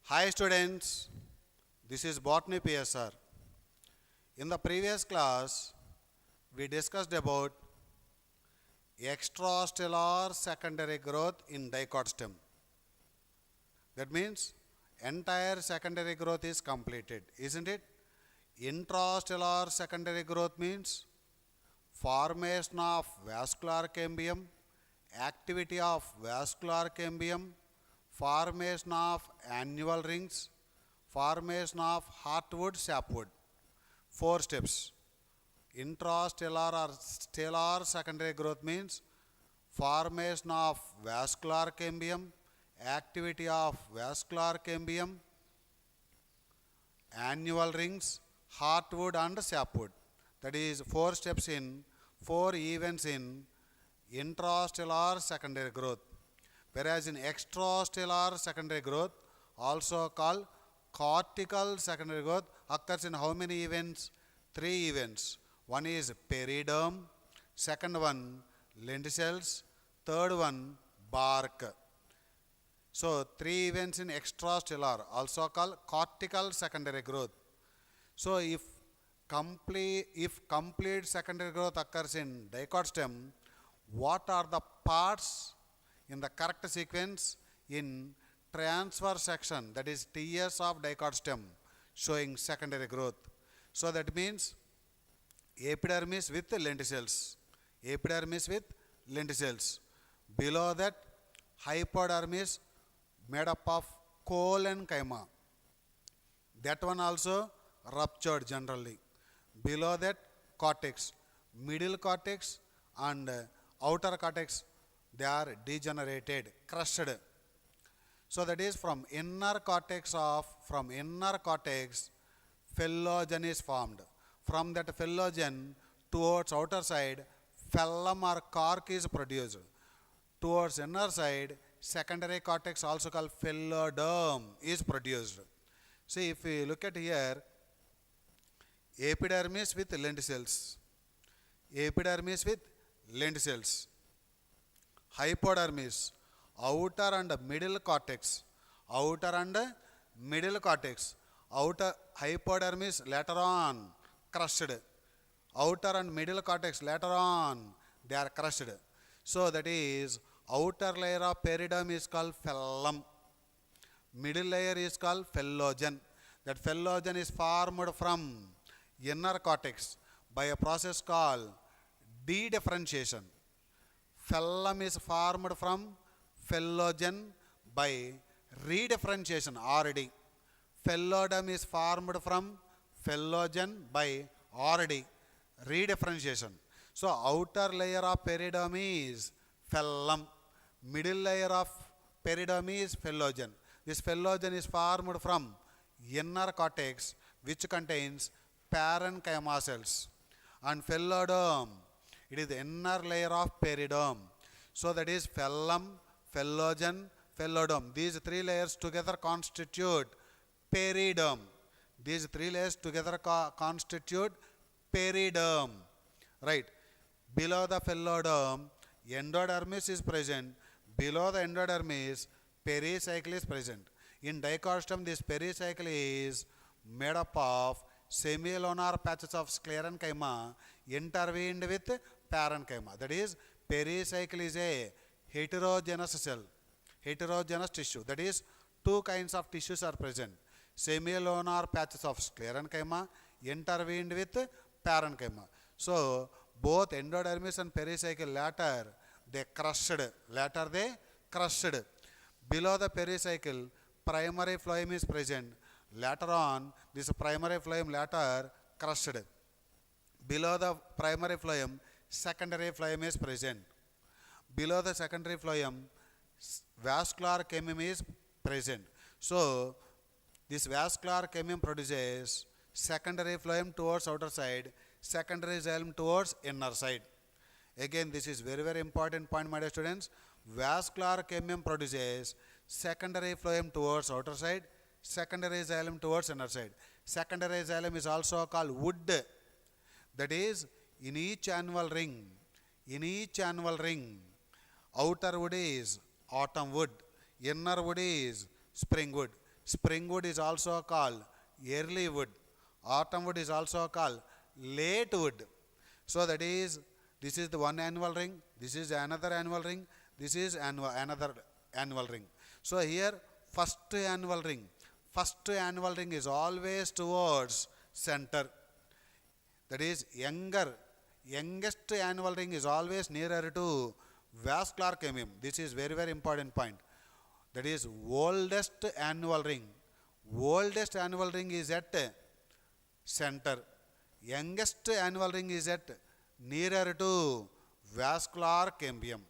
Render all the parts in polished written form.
Hi students, this is Botany PSR. In the previous class, we discussed about extrastellar secondary growth in dicot stem. That means entire secondary growth is completed, isn't it? Intrastellar secondary growth means formation of vascular cambium, activity of vascular cambium, formation of annual rings, formation of heartwood sapwood. 4 steps. Intrastellar or stellar secondary growth means formation of vascular cambium, activity of vascular cambium, annual rings, heartwood and sapwood. That is 4 steps in 4 events in intrastellar secondary growth. Whereas in extrastellar secondary growth, also called cortical secondary growth, occurs in how many events? 3 events. One is periderm, second one lenticels, third one bark. So 3 events in extrastellar, also called cortical secondary growth. So if complete secondary growth occurs in dicot stem, what are the parts in the correct sequence in transverse section, that is TS of dicot stem, showing secondary growth? So that means epidermis with lenticels, epidermis with lenticels. Below that, hypodermis made up of collenchyma. That one also ruptured generally. Below that, cortex, middle cortex and outer cortex, they are degenerated, crushed. So that is from inner cortex, phellogen is formed. From that phellogen towards outer side, phellum or cork is produced. Towards inner side, secondary cortex, also called phelloderm, is produced. See, if we look at here, epidermis with lenticels, hypodermis, outer and middle cortex, outer hypodermis later on crushed, outer and middle cortex later on they are crushed. So that is outer layer of periderm is called phellum, middle layer is called phellogen. That phellogen is formed from inner cortex by a process called dedifferentiation. Phellum is formed from phellogen by redifferentiation, RD. Phelloderm is formed from phellogen by RD, redifferentiation. So outer layer of periderm is phellum, middle layer of periderm is phellogen. This phellogen is formed from inner cortex, which contains parenchyma cells, and phelloderm, it is the inner layer of periderm. So that is phellum, phellogen, phelloderm. These 3 layers together constitute periderm. These 3 layers together constitute periderm. Right. Below the phelloderm, endodermis is present. Below the endodermis, pericycle is present. In dicot stem, this pericycle is made up of semilunar patches of sclerenchyma intervened with parenchyma. That is, pericycle is a heterogeneous cell, heterogeneous tissue. That is, 2 kinds of tissues are present. Semilunar patches of sclerenchyma intervened with parenchyma. So both endodermis and pericycle later they crushed. Below the pericycle, primary phloem is present. Later on, this primary phloem later crushed. Below the primary phloem, secondary phloem is present. Below the secondary phloem, vascular cambium is present. So this vascular cambium produces secondary phloem towards outer side, secondary xylem towards inner side. Again, this is very important point, my dear students. Vascular cambium produces secondary phloem towards outer side, secondary xylem towards inner side. Secondary xylem is also called wood. That is, in each annual ring, outer wood is autumn wood, inner wood is spring wood. Spring wood is also called early wood. Autumn wood is also called late wood. So that is, this is the one annual ring, this is another annual ring, this is another annual ring. So here first annual ring is always towards center. That is youngest annual ring is always nearer to vascular cambium. This is very, very important point. That is oldest annual ring. Oldest annual ring is at center. Youngest annual ring is at nearer to vascular cambium.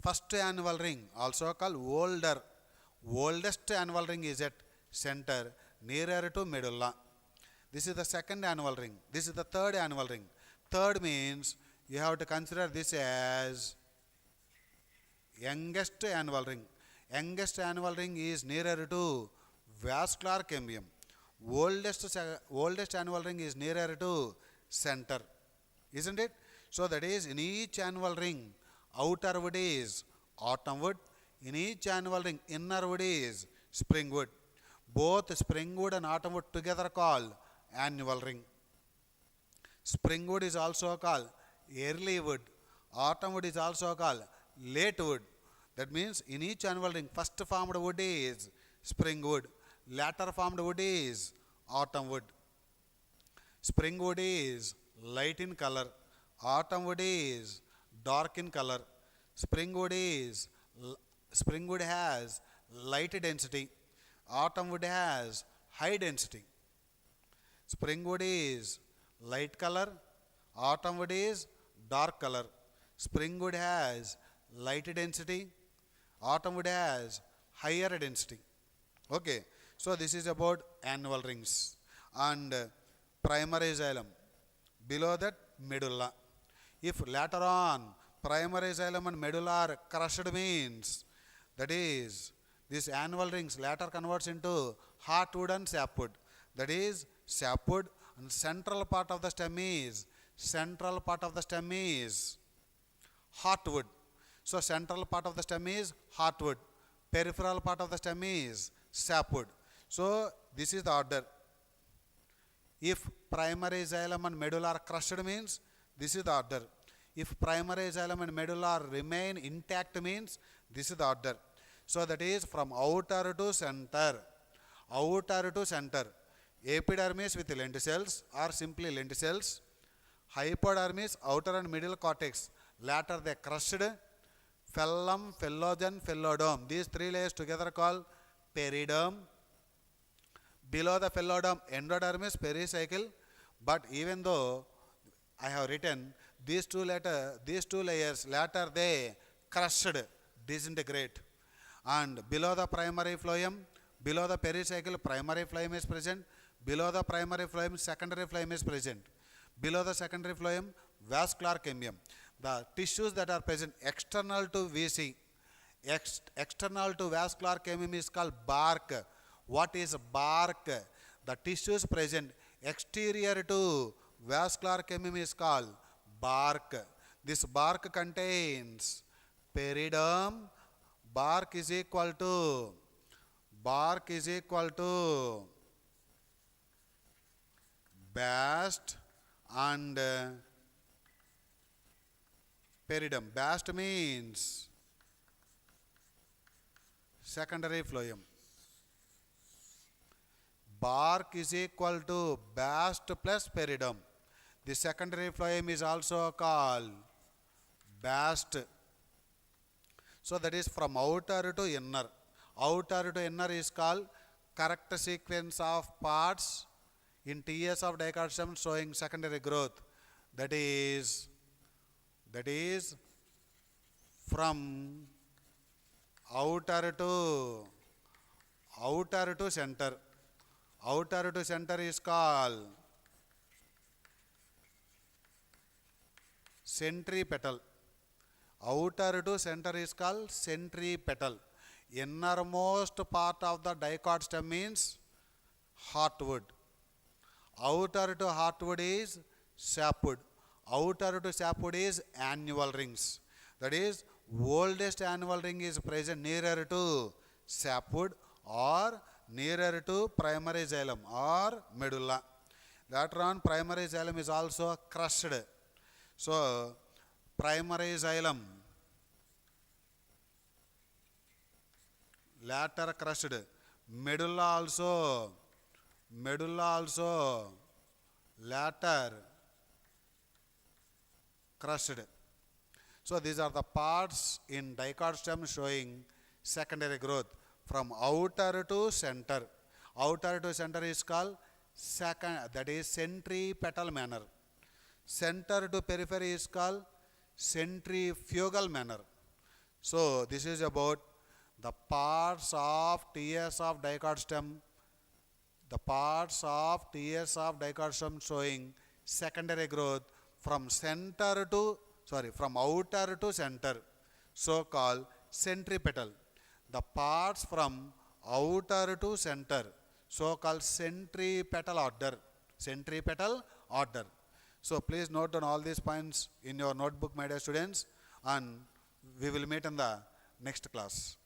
First annual ring, also called older. Oldest annual ring is at center, nearer to medulla. This is the second annual ring. This is the third annual ring. Third means you have to consider this as youngest annual ring. Youngest annual ring is nearer to vascular cambium. Oldest annual ring is nearer to center. Isn't it? So that is, in each annual ring, outer wood is autumn wood. In each annual ring, inner wood is spring wood. Both spring wood and autumn wood together called annual ring. Spring wood is also called early wood. Autumn wood is also called late wood. That means in each annual ring, first formed wood is spring wood. Later formed wood is autumn wood. Spring wood is light in color. Autumn wood is dark in color. Spring wood has light density. Autumn wood has high density. Spring wood is light color. Autumn wood is dark color. Spring wood has light density. Autumn wood has higher density. Okay. So this is about annual rings. And primary xylem. Below that, medulla. If later on primary xylem and medulla are crushed means, that is, these annual rings later converts into heartwood and sapwood. That is, sapwood, and central part of the stem is heartwood. So central part of the stem is heartwood. Peripheral part of the stem is sapwood. So this is the order. If primary xylem and medulla are crushed means, this is the order. If primary xylem and medulla remain intact means, this is the order. So that is from outer to center. Outer to center. Epidermis with lenticels or simply lenticels. Hypodermis, outer and middle cortex. Later they crushed. Phellum, phellogen, phellodome. These three layers together called periderm. Below the phellodome, endodermis, pericycle. But even though I have written these two layers, later they crushed, disintegrate. And below the primary phloem, below the pericycle, primary phloem is present. Below the primary phloem, secondary phloem is present. Below the secondary phloem, vascular cambium. The tissues that are present external to VC, external to vascular cambium is called bark. What is bark? The tissues present exterior to vascular cambium is called bark. This bark contains periderm. Bark is equal to bast and periderm. Bast means secondary phloem. Bark is equal to bast plus periderm. The secondary phloem is also called bast. So that is from outer to inner. Outer to inner is called correct sequence of parts in TS of dichotomy showing secondary growth. That is from outer to center. Outer to center is called centripetal. Outer to center is called centripetal. Innermost part of the dicot stem means heartwood. Outer to heartwood is sapwood. Outer to sapwood is annual rings. That is, oldest annual ring is present nearer to sapwood. or nearer to primary xylem or medulla. Later on, primary xylem is also crushed. So, primary xylem, later crushed. Medulla also, later crushed. So these are the parts in dicot stem showing secondary growth from outer to center. Outer to center is called that is centripetal manner. Center to periphery is called centrifugal manner. So this is about the parts of TS of dicot stem. The parts of TS of dicot stem showing secondary growth from from outer to center, so called centripetal. The parts from outer to center, so called centripetal order. So please note down all these points in your notebook, my dear students, and we will meet in the next class.